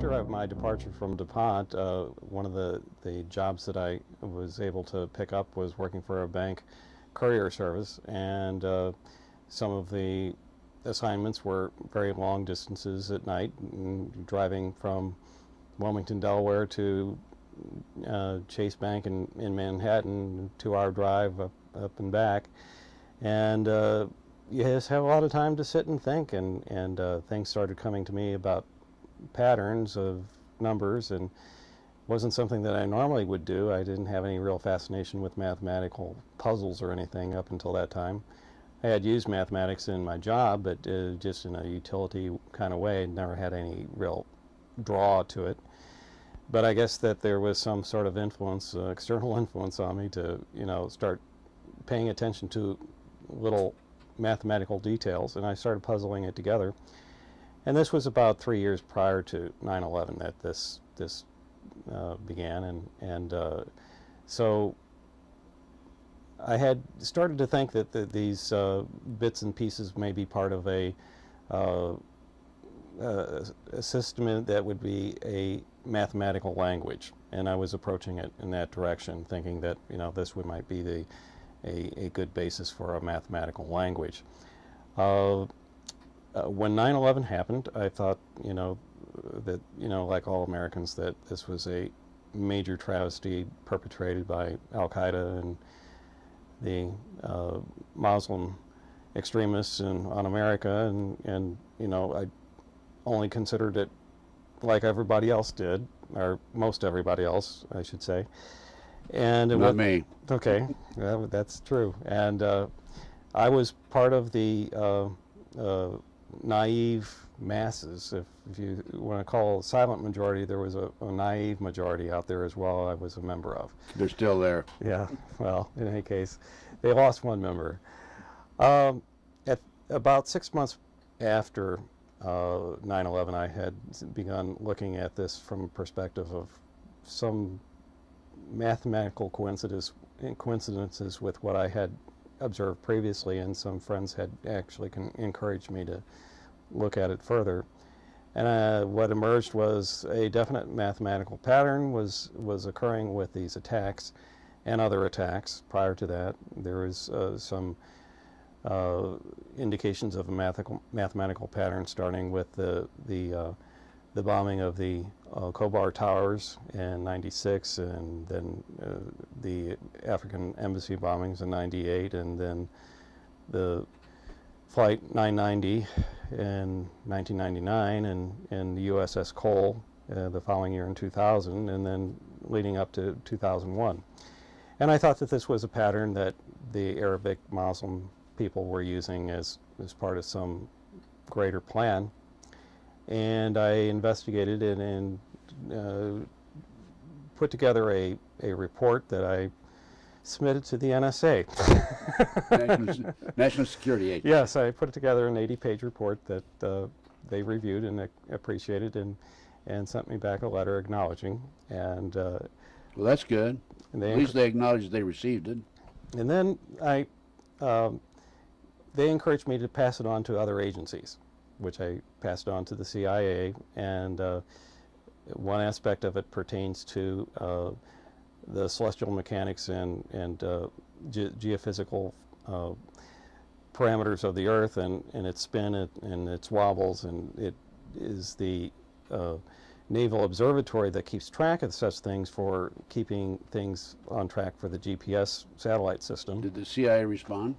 after my departure from DuPont, one of the jobs that I was able to pick up was working for a bank courier service, and some of the assignments were very long distances at night, driving from Wilmington, Delaware to Chase Bank in Manhattan, 2-hour drive up and back, and you just have a lot of time to sit and think, and things started coming to me about patterns of numbers, and wasn't something that I normally would do. I didn't have any real fascination with mathematical puzzles or anything up until that time. I had used mathematics in my job, but just in a utility kind of way. Never had any real draw to it. But I guess that there was some sort of influence, external influence on me to, start paying attention to little mathematical details, and I started puzzling it together. And this was about 3 years prior to 9/11 that this began, and so I had started to think that these bits and pieces may be part of a system that would be a mathematical language, and I was approaching it in that direction, thinking that this might be a good basis for a mathematical language. When 9/11 happened, I thought, that, like all Americans, that this was a major travesty perpetrated by Al-Qaeda and the Muslim extremists on America, and I only considered it like everybody else did, or most everybody else, I should say. And not me. Okay, well, that's true. And I was part of the naive masses, if you want to call a silent majority. There was a naive majority out there as well I was a member of. They're still there. Yeah, well, in any case, they lost one member. At about 6 months after 9/11, I had begun looking at this from a perspective of some mathematical coincidences with what I had observed previously, and some friends had actually encouraged me to look at it further. And what emerged was a definite mathematical pattern was occurring with these attacks and other attacks. Prior to that, there was some indications of a mathematical pattern, starting with the bombing of the Khobar Towers in '96, and then the African embassy bombings in '98, and then the Flight 990 in 1999, and the USS Cole the following year in 2000, and then leading up to 2001. And I thought that this was a pattern that the Arabic Muslim people were using as part of some greater plan. And I investigated it and put together a report that I submitted to the NSA. National Security Agency. Yes, I put together an 80-page report that they reviewed and appreciated, and sent me back a letter acknowledging. And well, that's good. At least they acknowledged they received it. And then they encouraged me to pass it on to other agencies, which I passed on to the CIA, and one aspect of it pertains to the celestial mechanics and geophysical parameters of the Earth, and its spin and its wobbles, and it is the Naval Observatory that keeps track of such things, for keeping things on track for the GPS satellite system. Did the CIA respond?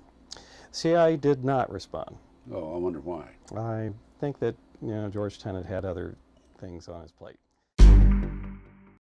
CIA did not respond. Oh, I wonder why. I think that George Tenet had other things on his plate.